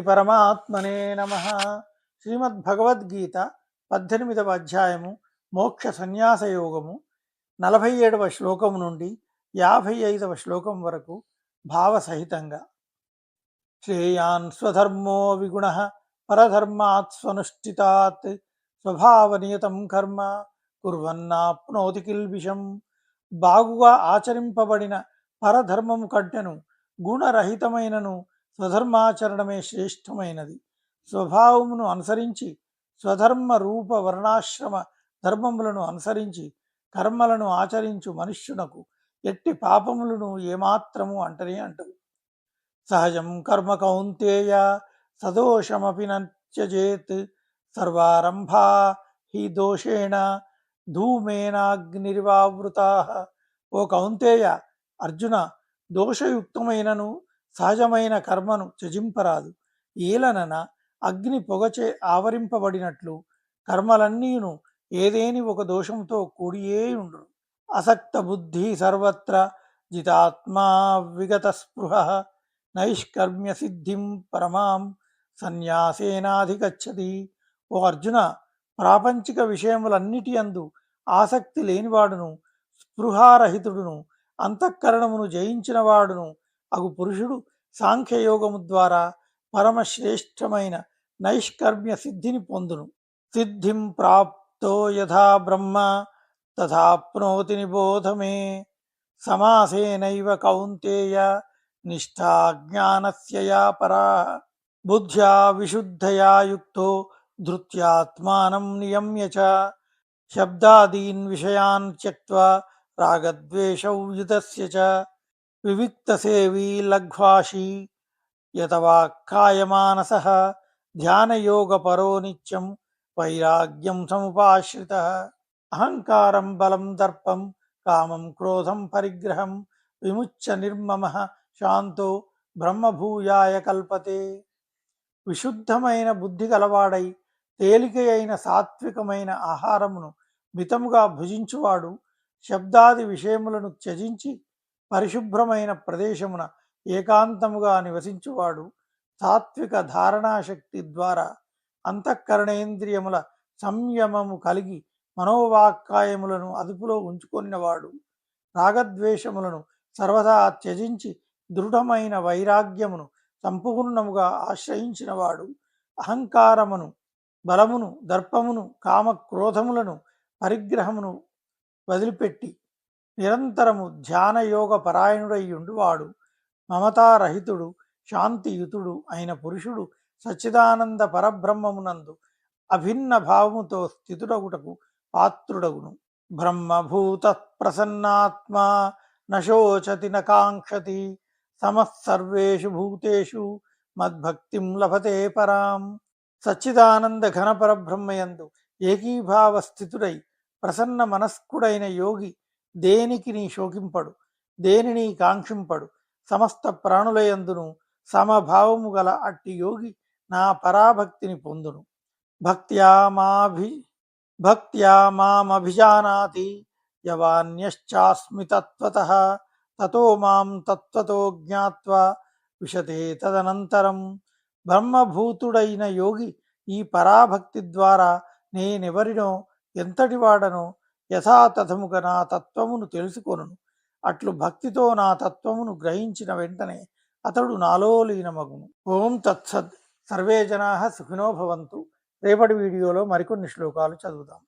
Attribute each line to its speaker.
Speaker 1: పరమాత్మనే నమః. శ్రీమద్భగవద్గీత 18వ అధ్యాయము మోక్ష సన్యాస యోగము 47వ శ్లోకము నుండి 55వ శ్లోకం వరకు భావసహితంగా. శ్రేయాన్ స్వధర్మో విగుణః పరధర్మాత్ స్వనుష్ఠితాత్ స్వభావనియతం కర్మ కుర్వన్నాప్నోతి కిల్బిషం. బాగుగా ఆచరింపబడిన పరధర్మము కంటెను గుణరహితమైనను స్వధర్మాచరణమే శ్రేష్టమైనది. స్వభావమును అనుసరించి స్వధర్మ రూప వర్ణాశ్రమ ధర్మములను అనుసరించి కర్మలను ఆచరించు మనుష్యునకు ఎట్టి పాపములను ఏమాత్రము అంటనే అంటవు. సహజం కర్మ కౌంతేయ సదోషమపి నత్యజేత్ సర్వారంభా హి దోషేణ ధూమేనాగ్నిరివావృతా. ఓ కౌంతేయ, అర్జున, దోషయుక్తమైనను సహజమైన కర్మను త్యజింపరాదు. ఏలనన అగ్ని పొగచే ఆవరింపబడినట్లు కర్మలన్నీను ఏదేని ఒక దోషంతో కూడియే ఉండును. అసక్త బుద్ధి సర్వత్ర జితాత్మా విగత స్పృహ నైష్కర్మ్య సిద్ధిం పరమాం సన్యాసేనాధిగచ్చతి. ఓ అర్జున, ప్రాపంచిక విషయములన్నిటి యందు ఆసక్తి లేనివాడును స్పృహారహితుడును అంతఃకరణమును జయించినవాడును అగు పురుషుడు సాంఖ్యయోగము ద్వారా పరమశ్రేష్టమైన నైష్కర్మ్య సిద్ధిని పొందును. సిద్ధిం ప్రాప్తో యథా బ్రహ్మ తథాప్నోతి నిబోధమే. సమాసేనైవ కౌంతేయ నిష్ఠా జ్ఞానస్య యా పరా. బుద్ధ్యా విశుద్ధయా యుక్తో ధృత్యాత్మానం నియమ్య చ శబ్దాదీన్ విషయాన్ త్యక్త్వా రాగద్వేషౌ యుతస్య చ వివిక్తసేవీ లఘ్వాషీ యతవాక్కాయమానసః ధ్యానయోగపరో నిత్యం వైరాగ్యం సముపాశ్రితః. అహంకారం బలం దర్పం కామం క్రోధం పరిగ్రహం విముచ్య నిర్మమః శాంతో బ్రహ్మభూయాయ కల్పతే. విశుద్ధమైన బుద్ధి గలవాడై తేలిక అయిన సాత్వికమైన ఆహారమును మితముగా భుజించువాడు, శబ్దాది విషయములను త్యజించి పరిశుభ్రమైన ప్రదేశమున ఏకాంతముగా నివసించువాడు, సాత్విక ధారణాశక్తి ద్వారా అంతఃకరణేంద్రియముల సంయమము కలిగి మనోవాక్కాయములను అదుపులో ఉంచుకొనినవాడు, రాగద్వేషములను సర్వదా త్యజించి దృఢమైన వైరాగ్యమును సంపూర్ణముగా ఆశ్రయించినవాడు, అహంకారమును బలమును దర్పమును కామక్రోధములను పరిగ్రహమును వదిలిపెట్టి నిరంతరము ధ్యానయోగ పరాయణుడయ్యుండువాడు, మమతారహితుడు శాంతియుతుడు అయిన పురుషుడు సచ్చిదానంద పరబ్రహ్మమునందు అభిన్న భావముతో స్థితుడగుటకు పాత్రుడగును. బ్రహ్మభూత ప్రసన్నాత్మా నశోచతి నకాంక్షతి సమస్సర్వేషు భూతేషు మద్భక్తిం లభతే పరాం. సచ్చిదానంద ఘన పరబ్రహ్మయందు ఏకీభావ స్థితుడై ప్రసన్న మనస్కుడైన యోగి దేనికిని శోకింపడు, దేనిని కాంక్షింపడు. సమస్త ప్రాణులయందును సమభావము గల అట్టి యోగి నా పరాభక్తిని పొందును. భక్త్యా మామభిజానాతి యవాన్యశ్చాస్మి తత్వతః తతో మాం తత్వతో జ్ఞాత్వా విశతే తదనంతరం. బ్రహ్మభూతుడైన యోగి ఈ పరాభక్తి ద్వారా నేనెవరినో ఎంతటి వాడనో యథాతథముగా నా తత్వమును తెలుసుకొనును. అట్లు భక్తితో నా తత్వమును గ్రహించిన వెంటనే అతడు నాలో లీనమగును. ఓం తత్సత్. సర్వే జనాః సుఖినో భవంతు. రేపటి వీడియోలో మరికొన్ని శ్లోకాలు చదువుదాం.